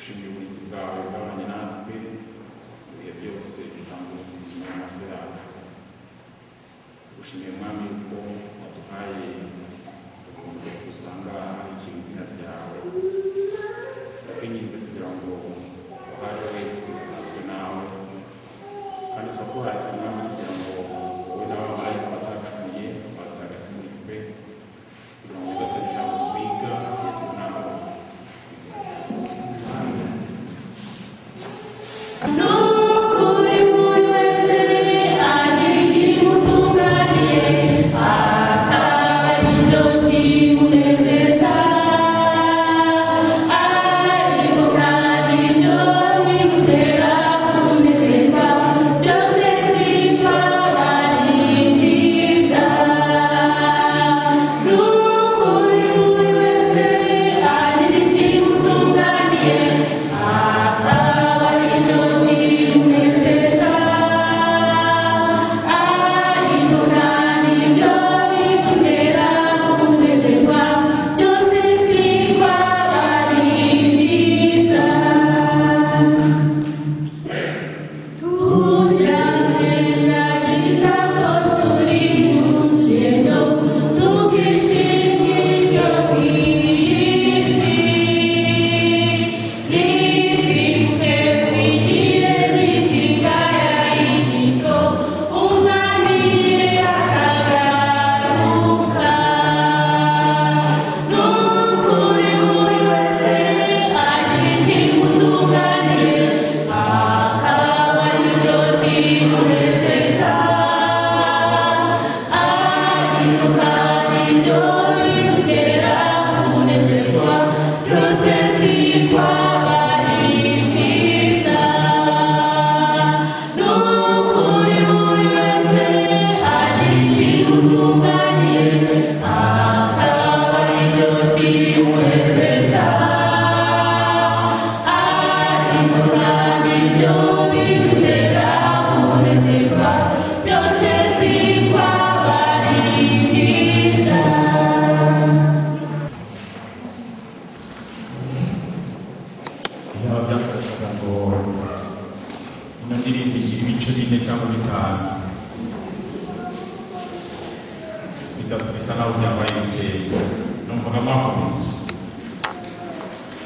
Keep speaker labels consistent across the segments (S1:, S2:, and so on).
S1: gushimira uburinzi bwawe bwabanye natwe ibihe byose bitambutse mu maso yacu. Gushimira Mwami yuko waduhaye urukundo usanga ahitira izina ryawe, ndakwinginze kugira ngo uhaje wese azwe nawe, kandi turakuharitse Mwami kugira ngo wowe n'abamarayika batacumuye baze hagati muri twe, kugira ngo nyagasani nawe wiga yesu nawe izina ryawe.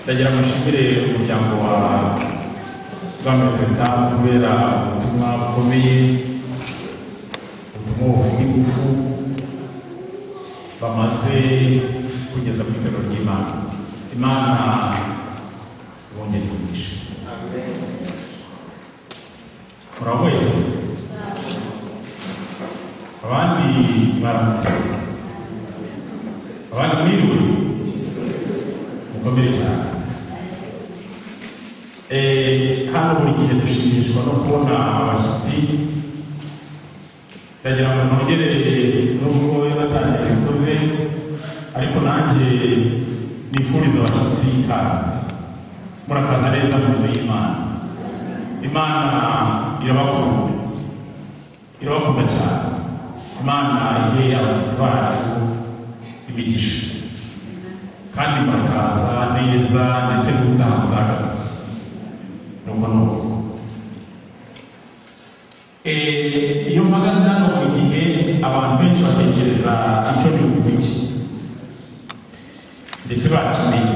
S1: Ndagira mushimire umuryango wa Rwamefeta kubera ubutumwa bukomeye, ubutumwa bufite ingufu bamaze kugeza ku itorero ry'Imana. Imana ibongere imigisha. Muraho wese abandi baramutse, abandi mwiriwe mukomere cyane. Hano buri gihe dushimishwa no kubona abashyitsi. Ndagira ngo nongere nubwo yatangiye bikoze, ariko nanjye nifuriza abashyitsi ikaze. Murakaza neza mu nzu y'Imana. Imana irabakunda cyane. Imana ihe abashyitsi bacu imigisha, kandi murakaza neza ndetse n'ubutaha muzagaruka. Iyo mpagaze hano buri gihe abantu benshi batekereza icyo ni ubuki ndetse bakeneye.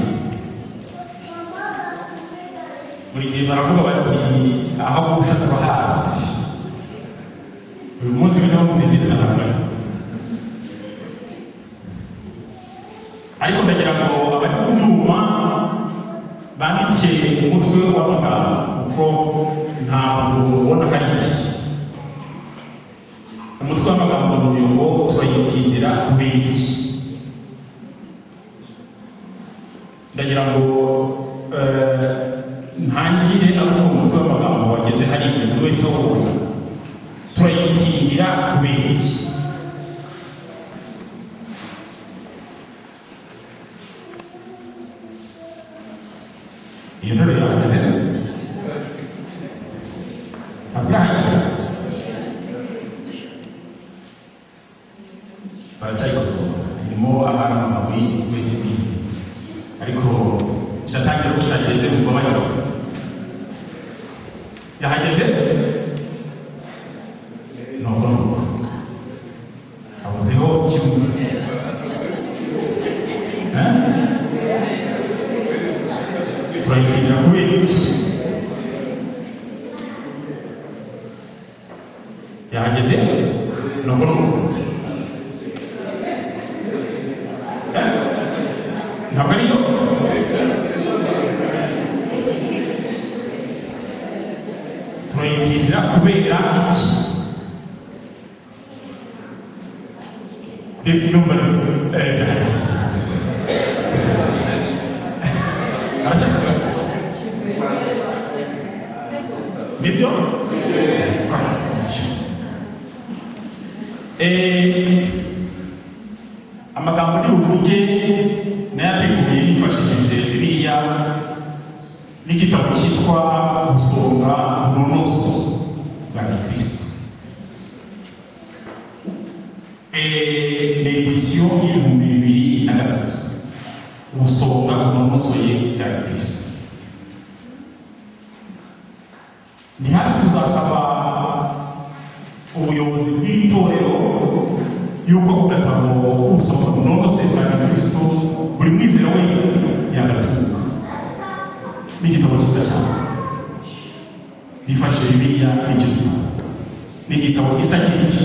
S1: Buri gihe baravuga bati aho gusha turahazi. Uyu munsi niho mutekereza nakora, ariko ndagira ngo abari ku byuma bandike umutwe w'amagambo kuko ntabwo ubona hariya. Umutwe w'amagambo n'uyu ngo turayitindira kubera iki. Ndagira ngo ntangire ariko umutwe w'amagambo wageze hariya buri wese awubona. Turayitindira kubera iki. Iyo ntebe yageze abyagira baracyayikosora, irimo abana amabuye twese bizi, ariko
S2: Satani rero yageze mu babayo. Yahageze? No. Abuzeho kimwe. Turayigira kubera iki? Yahageze? No. Ntabwo ariyo? Turayigirira kubera iki? Nibyo? Amagambo y'ubuvuge nayateguye nifashishije Bibiliya n'igitabo cyitwa Gusonga Ubunonoso bwa Gikristo. L'édition y'ibihumbi 2023. Gusonga Ubunonoso bwa Gikristo. Ni hafi kuzasaba ubuyobozi bw'itorero yuko ugatabo ubusonga bunonoso bwa Gikristo buri mwizera wese yagatunga. N'igitabo cyiza cyane bifashe Bibiliya n'igitabo gisa n'iki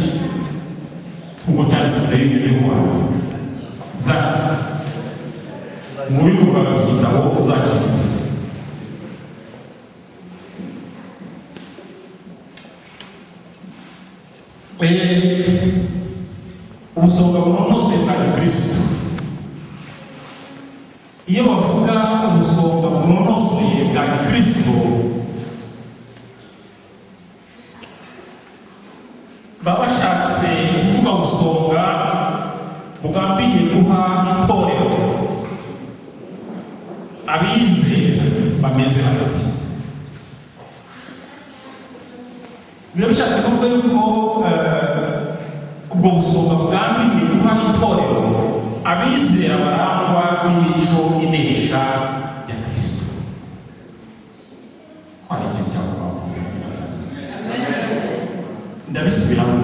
S2: kuko cyanditse mbere y'ibyo za mu bikorwa by'igitabo uzakira. Ubusonga bunonoso bwa Gikristo. Iyo bavuga ubusonga bunonoso bwa Gikristo baba bashatse kuvuga ubusonga bugambiriye guha itorero abizera bameze hagati. Biba bishatse kuvuga yuko ubwo busonga bugambiriye guha itorero abizera barangwa n'imico inesha ya Kristo. Kwari ikintu cyangwa ndabisubiramo.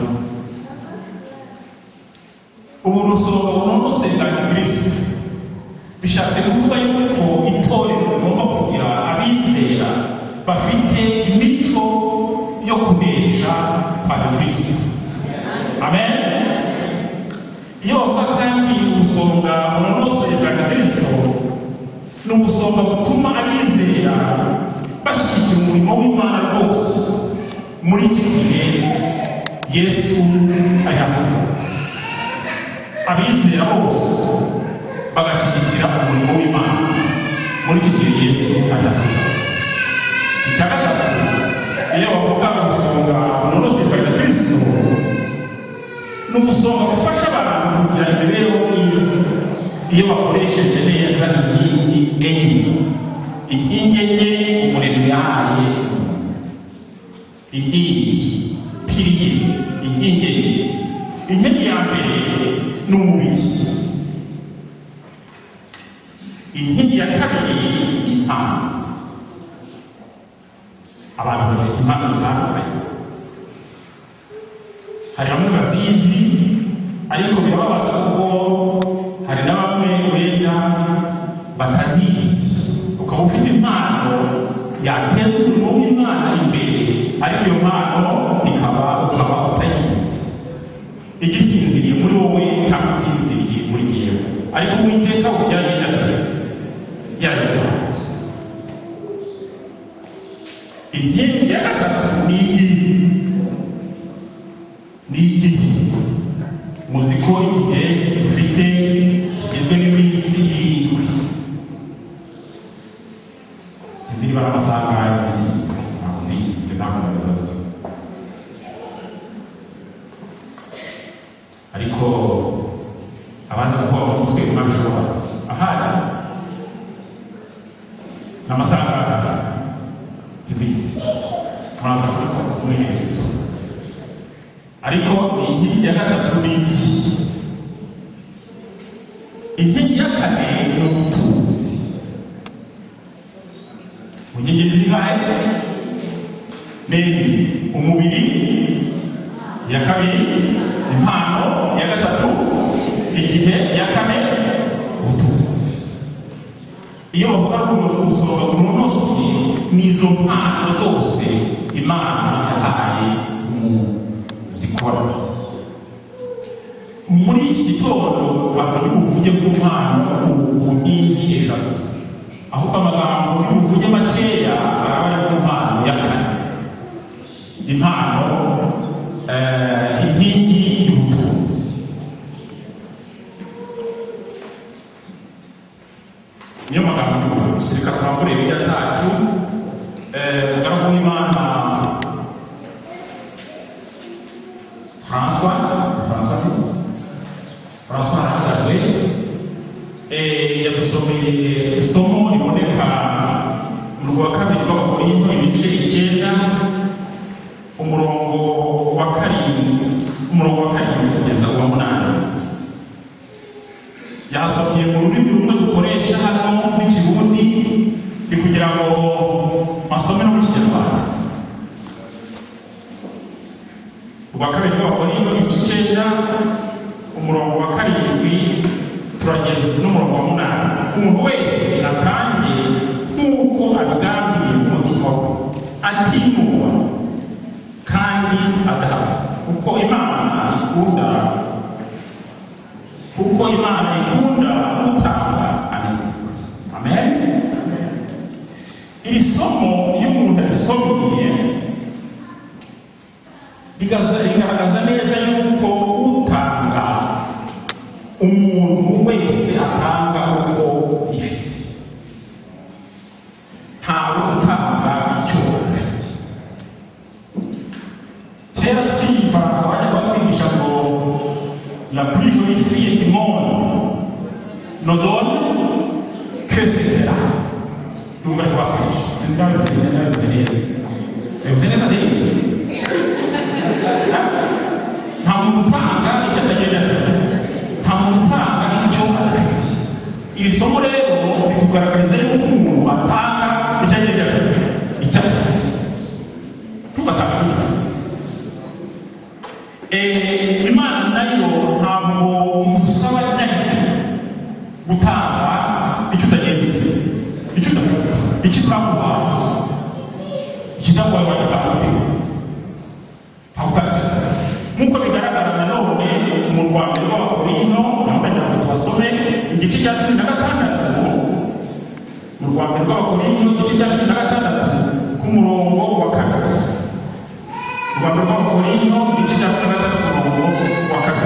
S2: Ubu busonga bunonoso bwa Kristo bishatse kuvuga yuko itorero rigomba kugira abizera bafite imico yo kunesha kwa Kristo. Amen. Iyo bavuga kandi ubusonga bunonoso bwa Kristo ni ubusonga butuma abizera bashyigikira umurimo w'Imana rwose muri iki gihe Yesu ayavuga. Abizera bose bagashyigikira umurimo w'Imana muri iki gihe Yesu ayavuga. Icya gatatu, iyo bavuga ubusonga bunonoso bwa Kristo ni ubusonga bufasha abantu kugira imibereho myiza iyo bakoresheje neza inkingi enye. Inkingi enye umuremyi yahaye. Inkingi piriye, inkingi enye. Inkingi ya mbere ni umubiri. Inkingi ya kabiri ni impano. Abantu bafite impano zitandukanye. Hari bamwe bazizi ariko birababaza kuko hari na bamwe wenda batazizi. Ukaba ufite impano yateza umurimo w'Imana imbere ariko iyo mpano ukaba utayizi. Igisinziriye muri wowe cyangwa isinziriye muri jyewe ariko Uwiteka we yarayihaye. Inkingi ya gatatu ni igihe. Muzi ko igihe dufite kigizwe n'iminsi 7. Sinzi niba ari amasaha y'iminsi ntabwo mbizi, ntabwo mbibaza. Ariko abaza kuba mu mutwe mwabishobora ahari n'amasaha simbizi muraza kubikoza kumwihereza. Ariko inkingi ya gatatu ni igihe. Inkingi ya kane ni ubutunzi. zingahe? Ni umubiri, ya kabiri impano, ya gatatu igihe, ya kane ubutunzi. Iyo bavuga ko gusohoka ku munosi n'izo mpano zose Imana yahaye zikora. Muri iki gitondo abantu buvuge ku mpano ku nkingi eshatu, ahubwo amagambo y'ubuvuge makeya arabari ku mpano ya kane, impano inkingi y'ubutunzi. Niyo magambo y'ubuvuge. Reka turambure ibijya zacu. Umugaragu w'Imana François arahagazwe, yadusomeye isomo riboneka mu rwa kabiri rw'Abakorinto ibice 9 umurongo wa karindwi kugeza uwa 8. Yasomye mu rurimi rumwe dukoresha hano rw'Ikirundi ni kugira ngo asome no mu Kinyarwanda. Urwa kabiri rw'Abakorinto ibice 9 umurongo wa karindwi turageze n'umurongo wa 8. Umuntu wese atangiye nk'uko abigambiriye mu mutima we, atinuba kandi adahatwa, kuko Imana ikunda gutanga anezerwa. Amen. Iri somo iyo umuntu arisomye rigaragaza neza yuko utanga, umuntu wese atanga uko yifite, ntawe utanga icyo afite. Kera tukiri Igifaransa bajya batwigisha ngo la plus jolie fille du monde ne donne que ce qu'elle a. Nous allons voir ça. C'est pas le Seigneur de Jésus. Et vous allez dire, nta muntu utanga icyo atagerera, nta muntu utanga icyo afite. Iri somo rero ritugaragariza yuko umuntu atanga icyo agerera, icyo afite. Tugatanga icyo afite. Imana nayo ntabwo idusaba cyane gutanga icyo utagerera, icyo udafite, icyo utakubaye, icyo utakubaye wagitanga ute? Nk'uko bigaragara nanone mu rwa mbere rw'Abakorinto, naho ngo tubasome igice cya 16, mu rwa mbere rw'Abakorinto igice cya 16 ku murongo wa 4. Rwa mbere rw'Abakorinto igice cya 16 ku murongo wa 4.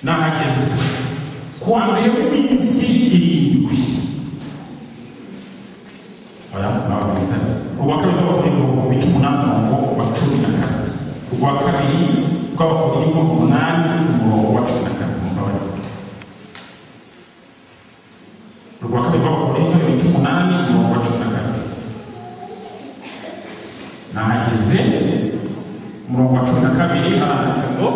S2: Nahageze kuwa mbere w'iminsi 7. Urwa kabiri rw'Abakorinto ibice 8 umurongo wa 14. Urwa kabiri rw'Abakorinto 8 umurongo wa 14. Urwa kabiri rw'Abakorinto ibice 8 umurongo wa 14. Nahageze umurongo wa 12 haranditse ngo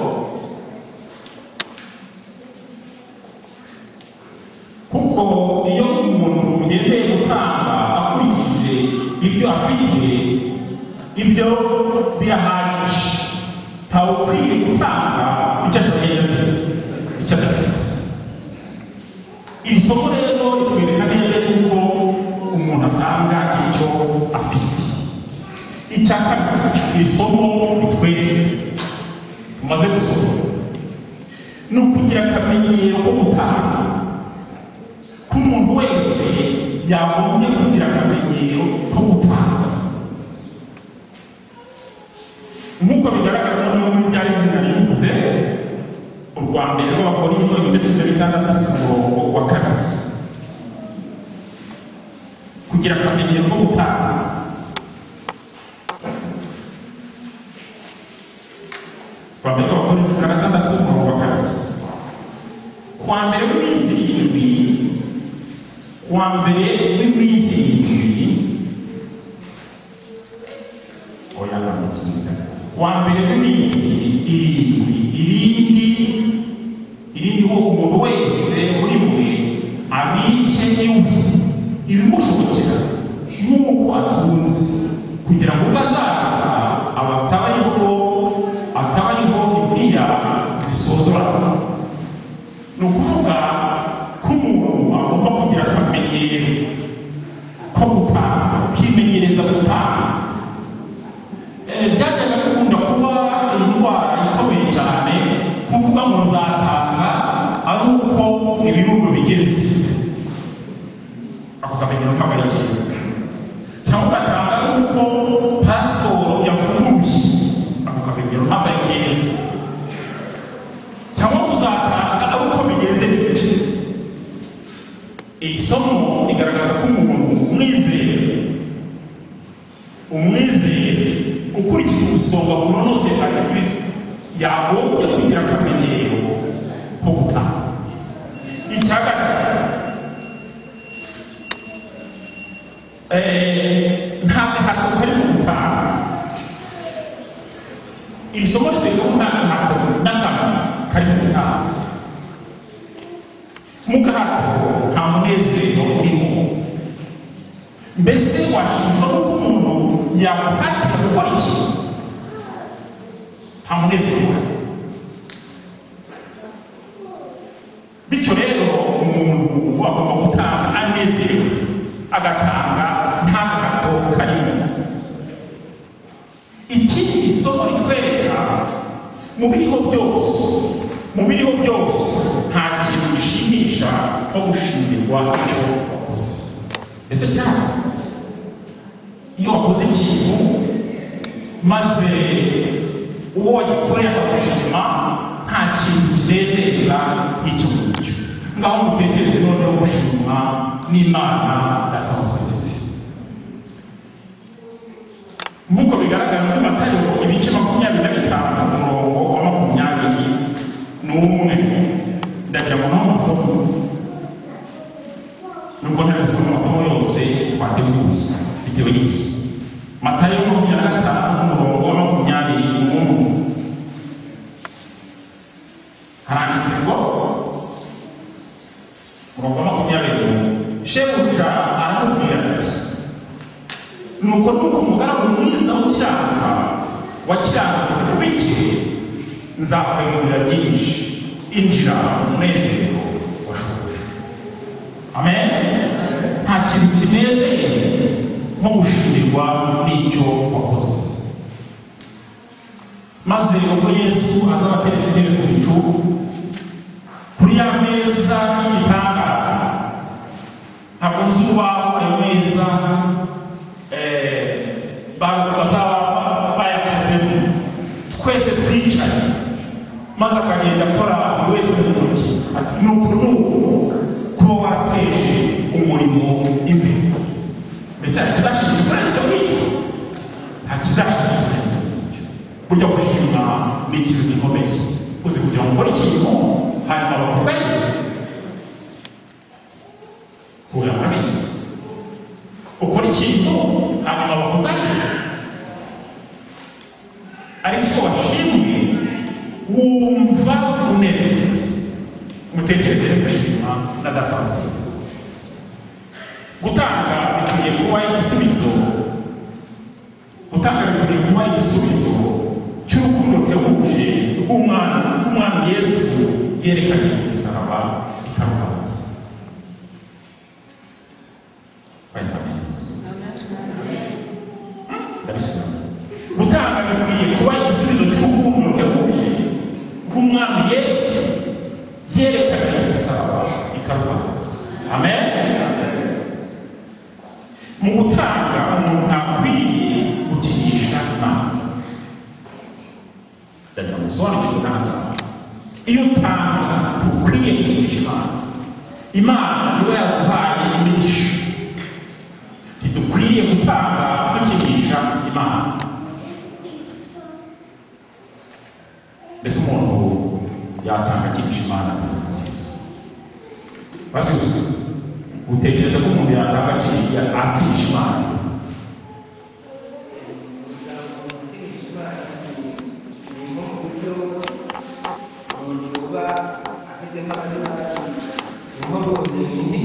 S2: kuko iyo umuntu yemeye gutanga akurikije ibyo afite, ibyo birahagije. Ntawe ukwiye gutanga icyo adafite. Iri somo rero ritwereka neza yuko umuntu atanga icyo afite. Icya kabiri iri somo ritwereka tumaze gusoma ni ukugira akamenyero ko gutanga. Ko umuntu wese yagombye kugira akamenyero ko gutanga. Nk'uko bigaragara mu byari bivuze, urwa mbere rw'Abakorinto igice 16 umurongo wa 4. Kugira akamenyero ko gutanga. Urwa mbere rw'Abakorinto 16 umurongo wa 4. Kwa mbere w'iminsi 7, kwa mbere w'iminsi 7, oya namusubiza, kwa mbere w'iminsi 7, irindi ho umuntu wese uri mwe abike iwe ibimushobokera nk'uko atunze, kugira ngo ubwo azaza ataba ariho impiya zisozorana. Ni ukuvuga ko umuntu agomba kugira akamenyero ko gutanga, ukimenyereza gutanga. Byajyaga bikunda kuba indwara ikomeye cyane kuvuga ngo nzatanga ari uko ibirundo bigeze, ako kamenyero kaba ari keza. Cyangwa ugatanga ari uko pasitoro yavuguruye, ako kamenyero kaba ari keza. Cyangwa uzatanga ari uko bigenze bityo. Iri somo rigaragaza ko umuntu umwizere ukurikije ubusonga bunonoseye bwa Kristo yagombye kugira akamenyero ko gutanga. Icya gatatu, nta gahato kari mu gutanga. Iri somo ritwereka ko nta gahato n'akamaro kari mu gutanga. Mu gahato nta munezero urimo. Mbese washimishwa n'uko umuntu yaguhatira gukora iki? Nta munezero. Bityo rero umuntu agomba gutanga anezerewe, agatanga nta gahato karimo. Iki isomo ritwereka mu biriho byose nta kintu gishimisha nko gushimirwa icyo wakoze. Ese cyane iyo wakoze ikintu maze uwo wagikoreye akagushima, nta kintu kinezeza nk'icyo ngicyo. Ngaho mutekereze noneho gushimwa n'Imana Data wa twese. Nk'uko bigaragara muri Matayo ibice 25 umurongo wa 21, ndagira ngo n'amasomo nubwo ntari gusoma amasomo yose twateguye bitewe n'igihe. Matayo 25 umurongo wa 21 haranditse ngo, umurongo wa 20, shebuja aramubwira ati, nuko umugaragu mwiza w'ishyaka wakiranutse ku bike, nzakwegurira byinshi, injira umunezero washoboje. Amen. Nta kintu kinezeza nko gushimirwa n'icyo wakoze. Maze ubwo Yesu azaba ateretse intebe ku bicu, kuri ya meza y'igitangaza, ntabwo nzi urubaho ayo meza bazaba bayakozemo, twese twicaye, maze akagenda akora buri wese mu ntoki ati, nuko kuba warateje umurimo imbere. Mbese hari ikizashimishije kuri icyo ngicyo? Nta kizashimishije. Burya gushima ni ikintu gikomeye. Uzi kugira ngo ukore ikintu hanyuma bakugaye, urabizi. Ukora ikintu hanyuma bakugaye, ariko washimwe wumva unezerewe. Mutekereze gushima na Data wa twese. Gutanga bikwiye kuba igisubizo. Gutanga bikwiye kuba igisubizo cy'urukundo rwuje rw'umwana Yesu yerekanye ku musaraba i Karuvali. Gutanga bikwiye kuba igisubizo cy'urukundo rwuje rw'umwana Yesu yerekanye ku musaraba i Karuvali. Amen. Mu gutanga umuntu ntakwiye gukinisha Imana. Ndagira ngo musobanukirwe neza. Iyo utanga ukwiye gukinisha Imana. Imana niwe yaguhaye imigisha. Ntidukwiye gutanga dukinisha Imana. Mbese umuntu yatanga akinisha Imana nziza. Basi utekereza ko umuntu yatanga akinisha Imana?
S3: Ini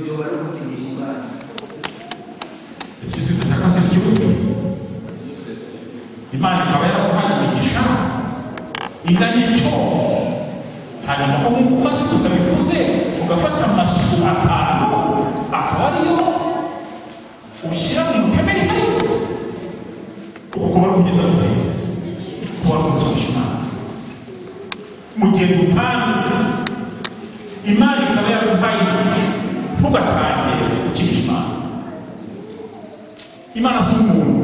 S3: ibyo bari gukinisha Imana.
S2: Est-ce que c'est ça c'est ce que vous dites? Imana ikaba yaraguhaye imigisha ingana icyo hanyuma ko nk'uko hasi gusa bivuze ugafata amasu atanu akaba ariyo ushyira mu mukemeri hayo kuko bari kugenda gutera kuba ari umukinisha Imana mu gihe dutanga Imana ikaba yaraguhaye ntugatange ukinisha Imana. Imana si umuntu.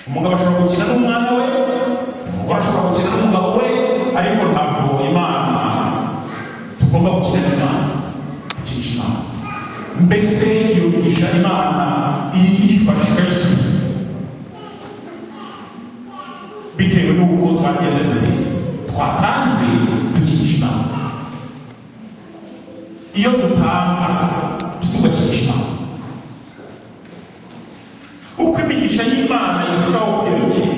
S2: Umugabo ashobora gukina n'umwana we, umugore ashobora gukina n'umugabo we, ariko ntabwo Imana tugomba gukina n'Imana, gukinisha Imana. Mbese iyo migisha Imana iyifashe ikayisubiza bitewe n'uko twageze twatanze dukinisha Imana. Iyo dutanga tugakinisha Imana, uko imigisha y'Imana irushaho kwiyongera,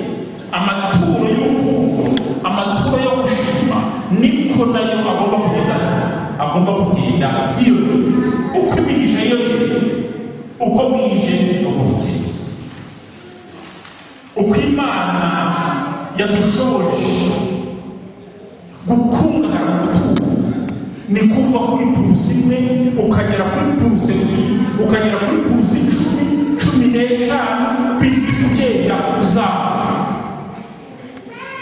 S2: amaturo y'urukundo, amaturo yo gushima, niko nayo agomba kugenda yiyongera. Uko imigisha yiyongera, uko bwije uko bukeye, uko Imana yadushoboje gukungahara mu butunzi, ni kuva kuri purusi imwe ukagera kuri purusi ebyiri ukagera kuri purusi 10, 15 bityo ugenda uzamuka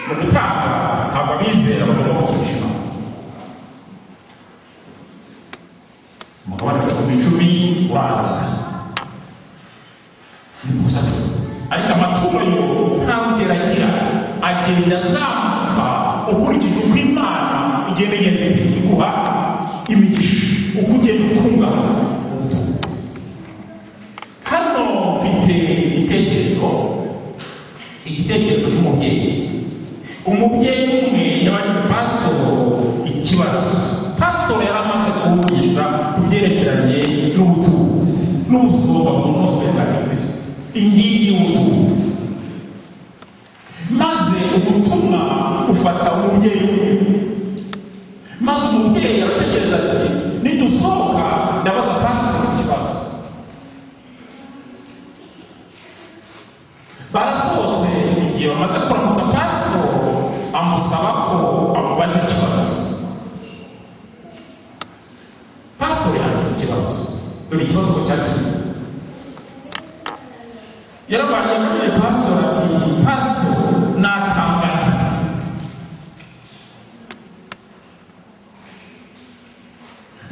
S2: mu gutanga. Ntabwo abizera bagomba gukinisha Imana. Umugabane wa 10 urazwi ni purusi 10, ariko amaturo yo nta rugero agira, agenda azamuka ukurikije uko Imana igenda iguha imigisha, uko ugenda ukungahara ubutunzi. Hano mfite igitekerezo cy'umubyeyi. Umubyeyi umwe yabajije pasitoro ikibazo. Pasitoro yari amaze kuvugisha ku byerekeranye n'ubutunzi n'ubusumba bunoze bwa Kristo, inkingi y'ubutunzi. Maze ubutumwa ufata umubyeyi umwe, maze umubyeyi arategereza ati nidusohoka ndabaza pasitoro ikibazo. Barasohotse, igihe bamaze kuramutsa pasitoro amusaba ko amubaza ikibazo. Pasitoro yakira ikibazo, dore ikibazo ko cyakize. Yarabaye yabajije pasitoro ati pasitoro natangana.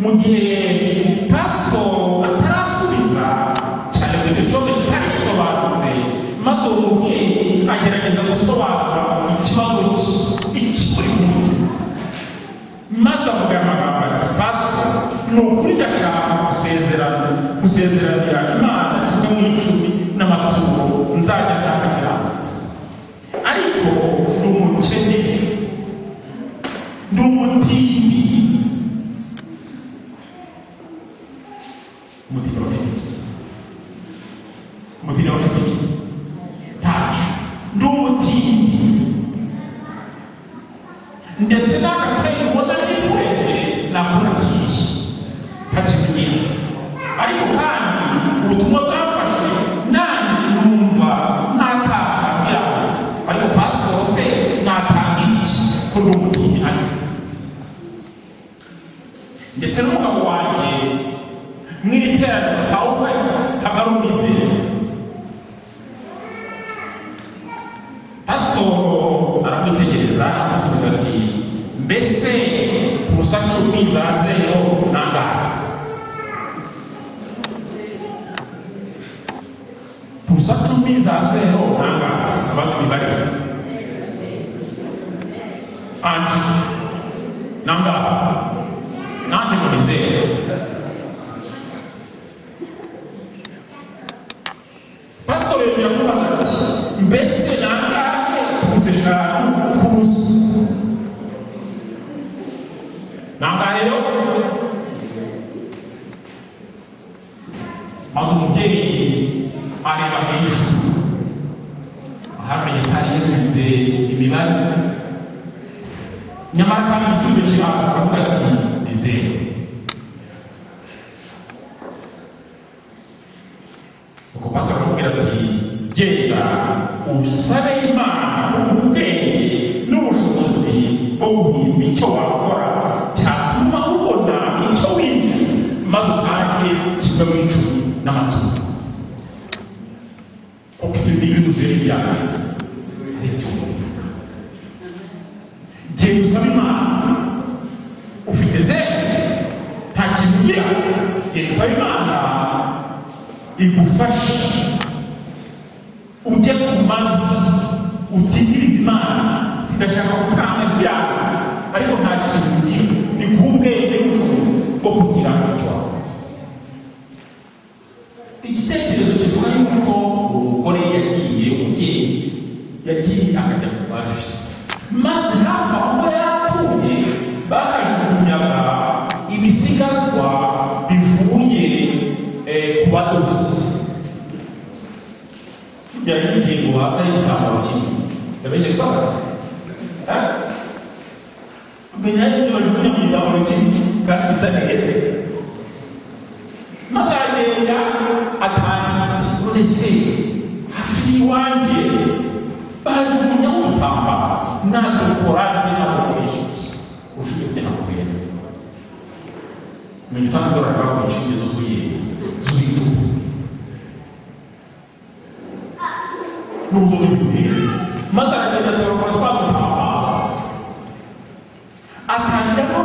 S2: Mu gihe pasitoro atarasubiza cyane ngo icyo kibazo kitari gisobanutse, maze uwo mubyeyi agerageza gusobanura ikibazo ikimuri mu mutima, maze avuga amagambo ati pasitoro ni ukuri ndashaka gusezeranira Imana 10 n'amaturo nzajya ntanga kiranutse, ariko ni umukene, ni umutindi. Umutima wafite iki? Ntacyo. Ni umutindi, ndetse n'agakayi ubona n'ifurete nakora byinshi ntakimenyera, ariko kandi ubutumwa bwamfashe nanjye numva natanga biramutse, ariko pasitoro se natanga iki ko ndi umutindi ati. Ndetse n'umugabo wanjye mw'iteraniro ahubwo ntabwo ari umwizera. Pasitoro aramwitegereza amusubiza ati mbese purusa 10 za zero nangahe? Purusa 10 za zero nangahe? Abaza imibare anje nangahe? Nanjye ngo ni zero. Pasitoro yongera kumubaza ati mbese nangahe purusa 5 kurusi? Nangahe rero? Maze umubyeyi areba hejuru ahamenye atari yagize imibare, nyamara kandi igisubizo kiraza aravuga ati ni zero. usabe Imana ubwenge n'ubushobozi bwo guhimba icyo wakora cyatuma ubona icyo winjiza maze utange kimwe mu icumi n'amaturo. Kuko isi ndi yuzuye ibyaha ari ibyo umuvuga. Genda usaba Imana ufite zeru nta kintu ugira. Genda usaba Imana igufashe ujye ku mavi utitirize Imana tidashaka gutanga ibyatsi ariko nta kintu ugira. Ni kubwenge n'ubushobozi bwo kugira icyo wakora. Igitekerezo kivuga yuko umugore yagiye umubyeyi yagiye akajya ku mavi maze hafi aho yatuye bakajugunyaga ibisigazwa bivuye ku badozi. Yari ingingo haza y'igitambaro kinini yabeshye gusaba menya y'ibyo bajugunya mu gitambaro kinini kandi bisa neza. Maze aragenda atanga uretse hafi y'iwanjye bajugunya ubutambaro nagukora nagukoresha iki kurusha ibyo byanakubera. Menya utanzora bakoresha ingezo z'uyitu n'ubwo bw'ibintu. Maze aragenda atorokora twagutambaro atangira no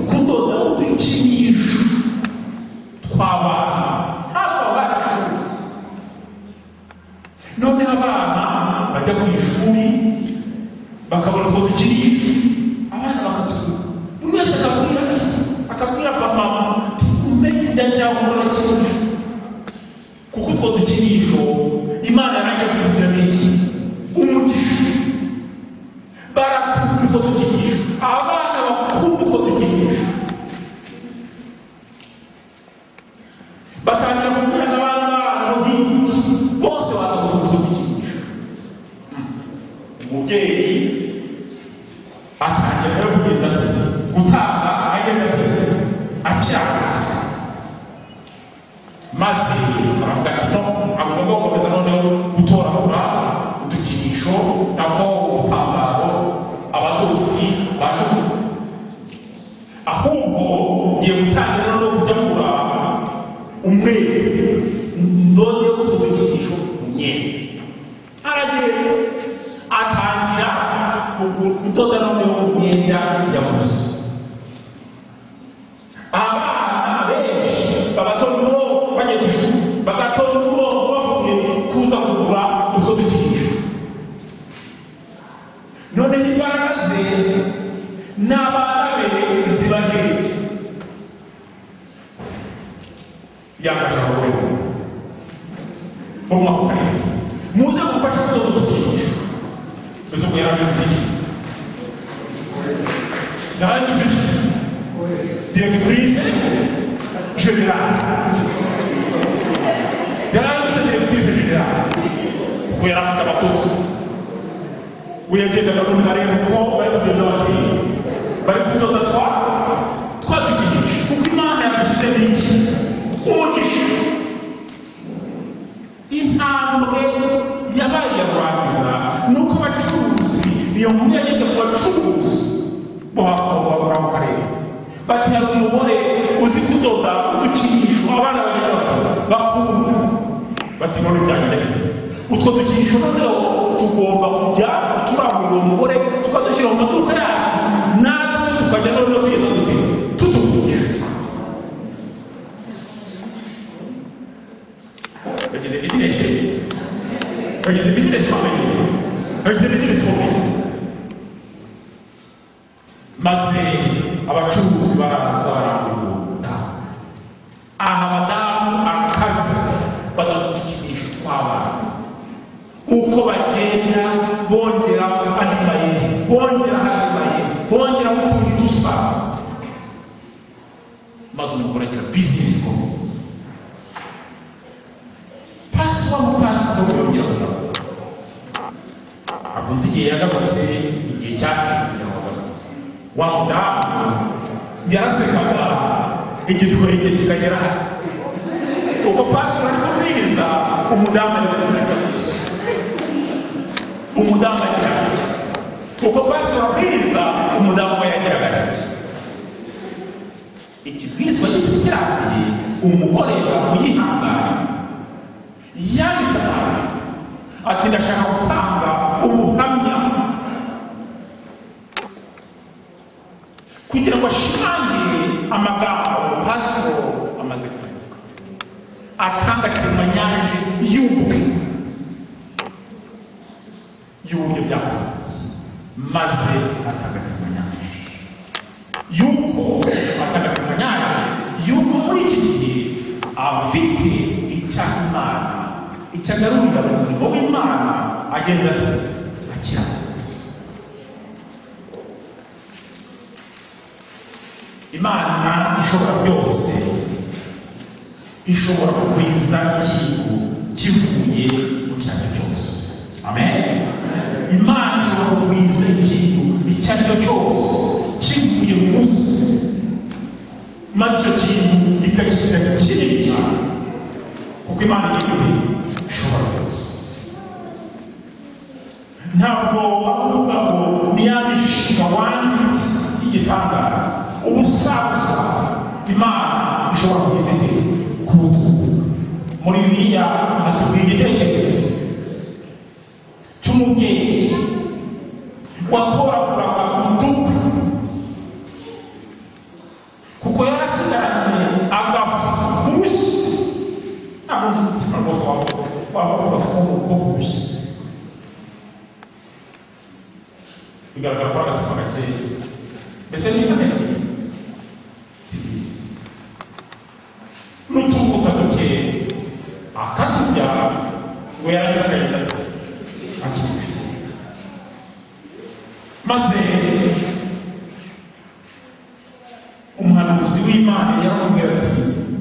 S2: kudoda udukinisho tw'abana hafi aho barashuri. Noneho abana bajya ku ishuri bakabona utwo dukinisho abana bakatuba buri wese akabwira isi akabwira papa umenye ndacyahura kimwe kuko utwo dukinisho Imana yarangiye kuzira n'iki umugisha. Baratumva utwo dukinisho abana bakunda utwo dukinisho batangira kubwira n'abana babo n'iki bose bakabona utwo dukinisho. Umubyeyi atangira rero kugeza gutanga agenda akiragutse maze baravuga ati no agomba gukomeza noneho gutoragura udukinisho nako ubutambaro abadozi bajugunya, ahubwo ngiye gutangira no kujyagura umweru ndongeho utwo dukinisho mu myenda. Aragenda atangira kudoda noneho mu myenda yabuze. Abana benshi babatora umurongo bagiye ku ishuri bagatora umurongo bavuye kuza kugura utwo dukinisho. Noneho imbaraga ze n'abana be zibagereye yafasha abagore bo mu makarere muze gufasha kudoda udukinisho. Ese ko yari afite yari afite directrice générale yari afite directrice générale kuko yari afite abakozi uyagendaga muri areba uko bari kugeza ababyeyi bari kudoda twa dukinisho kuko Imana yadushyize n'iki umugisha. Intambwe yabaye yarangiza nuko abacuruzi iyo nkuru yageze ku bacuruzi bo hafi aho mu karere bati hari umugore uzi kudoda udukinisho abana bakunda bati none byagenda bite utwo dukinisho noneho tugomba kujya turangurira uwo mugore tukadushyira mu maduka yacu natwe tukajya noneho tugenda tutugurisha. bagize bizinesi family maze abacuruzi baraza barangurura aha abadamu akazi badadukinisha tw'abana uko bagenda bongera andi mayeri bongera utundi dusa maze umugore agira bizinesi ikomeye. Pasi yongera kugira akunze igihe yagarutse igihe cyakije wa mudamu yarasekaga igitwenge kikagera hano uko pastor ari kubwiriza umudamu ari kubwiriza umudamu agira ati kuko pastor abwiriza umudamu we yagiraga ati ikibwirizwa gito kirangiye umugore uyihangana yanditse nabi ati ndashaka gutanga ubuhamya kugira ngo ashimangire amagambo pastor amaze kuvuga atanga kimanyaje y'uburyo byatangiye maze atanga kimanyaje yuko atanga kimanyaje yuko muri iki gihe afite icy'Imana icyagarurira mu murimo w'Imana ageze akiranutse. Imana ishobora byose, ishobora kugwiza ikintu kivuye mu cyaro cyose. Amen. Imana ishobora kugwiza ikintu icyo ari cyo cyose kivuye munsi, maze icyo kintu ikakigira kinini cyane, kuko Imana ishobora byose. Ntabwo wavuga ngo ni ya mishinga wanditse y'igitangaza ubusabusa. Imana ishobora kugeza igihe ku rutugu. Muri Bibiliya hatubwira igitekerezo cy'umubyeyi watoraguraga uduka kuko yarasigaranye agafu k'ubushyi. ntabwo nzi umutsima rwose wava ku gafu ko k'ubushyi. bigaragara ko ari agatsima gakeya. Mbese ni intege si byiza. N'utuvuta dukeya akaturya ngo yarangiza agahita akipfa. Maze umuhanuzi w'Imana yaramubwira ati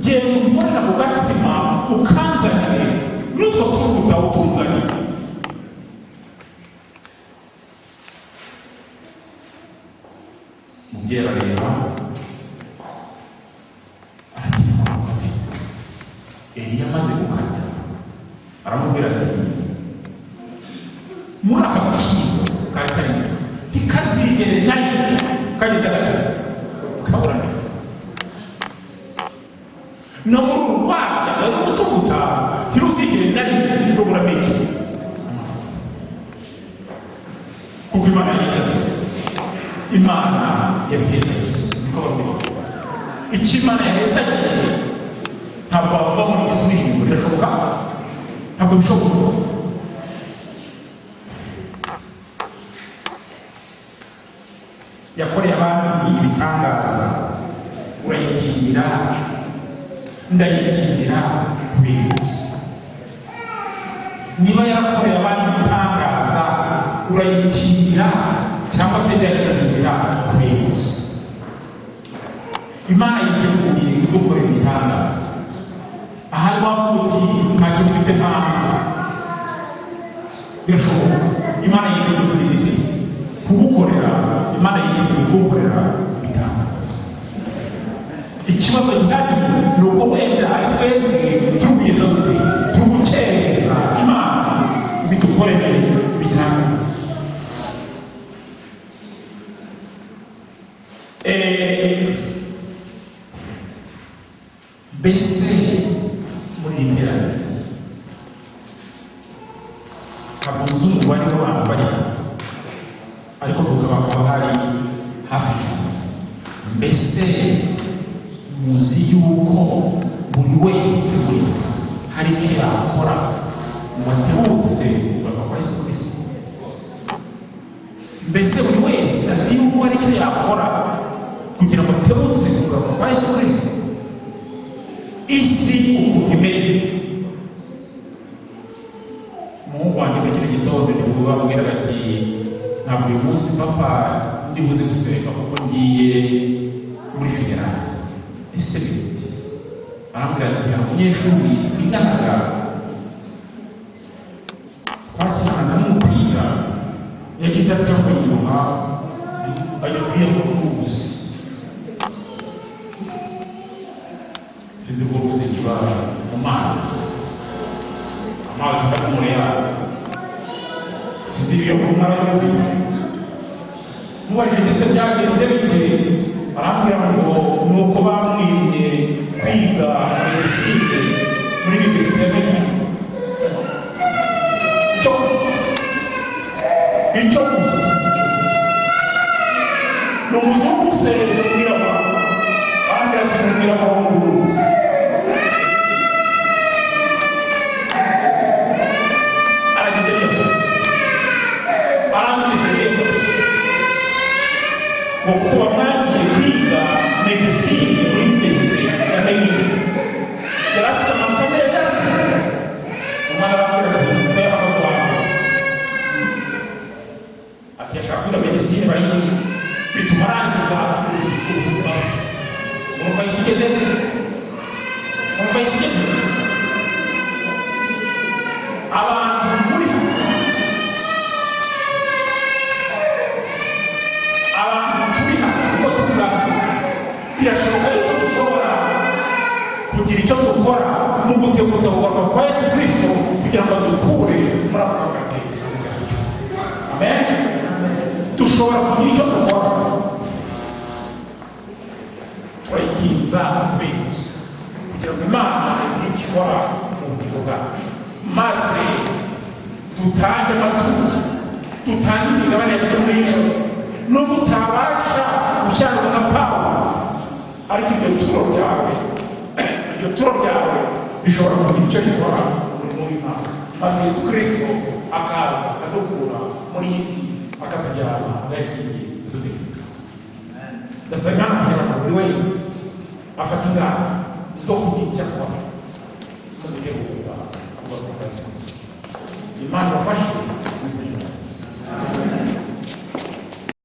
S2: genda umubonera ku gatsima ukanzanire n'utwo tuvuta utunzanire. Mubyeyi arareba aragira ati Eliya amaze gukarya aramubwira ati muri aka gakindo kari karimo ntikazigere nayo kageze hagati kabura neza. No muri uru rwabya rero utuvuta ntiruzigere nayo rubura meke kuko Imana yagize Imana yabihezagiye. niko bavuga icyo Imana yahezagiye ntabwo wavuga ngo gisubire inyuma. Birashoboka? Ntabwo bishoboka. Yakoreye abandi ibitangaza urayitinyira ndayitinyira kubera iki? Niba yarakoreye abandi ibitangaza urayitinyira cyangwa se ndayitinyira kubera iki? Imana yiteguye kudukorera ibitangaza. Ahari wavuga uti ntacyo mfite mpamvu. Birashoboka. Imana yiteguye kugukorera. Imana yiteguye kugukorera ibitangaza. Ikibazo gihari ni uko wenda ari twebwe turugeza dute tugukereza Imana bidukorere ibitangaza. Mbese muri iri teraniro ntabwo nzi umubare w'abantu bari ariko bakaba hari hafi. Mbese muzi yuko buri wese hari icyo yakora ngo aterutse kugaruka kwa Yesu Kristo? Mbese buri wese azi yuko hari icyo yakora kugira ngo aterutse kugaruka kwa Yesu Kristo? Isi ukuntu imeze, umuhungu wanjye muri kino gitondo nibwo bamubwiraga ati ntabwo uyu munsi papa ndibuze gusereka kuko ngiye muri funerali. Ese bite? arambwira ati abanyeshuri twiganaga twakirana n'umupira yagize ati ngo yimuha ajya kwiga kuruzi. Sinzi ko uruzi kiba mu mazi, amazi akamurera. Sinzi iyo umwana yumvise mubajije ndetse byagenze bite arambwira ngo nuko bamwimye kwiga medicine muri universite ya Medina icyo gusa ni umuzungu se n'umwirabura arambwira ati ni umwirabura w'umuhungu kuko bamwangiye kwiga medicine muri universite ya Medina yari afite amanota meza umwana arakora kutaya abagwayi ati yashaka kwiga medicine bari bituma arangiza ubuzima umva isigeze abantu muri birashoboka yuko dushobora kugira icyo dukora mu gutegura kugaruka kwa Yesu Kristo kugira ngo dukure muri ako kagari. Amen. Dushobora kugira icyo dukora turayikinza benshi kugira ngo Imana igire icyo ikora mu bugingo bwacu maze dutange amaturo dutange imigabane yacu n'ijoro nubwo utabasha gushyirwa na Pawulo ariko iryo turo ryawe bishobora kugira icyo rikora umurimo w'Imana maze Yesu Kristo akaza akadukura muri iyi si akatujyana aho yagiye kudutegeka. Ndasaba Imana kugira ngo buri wese afate ingamba zo kugira icyo akora mu guteguza kuba kwa Yesu Kristo. Imana ibafashe mu izina rya Yesu.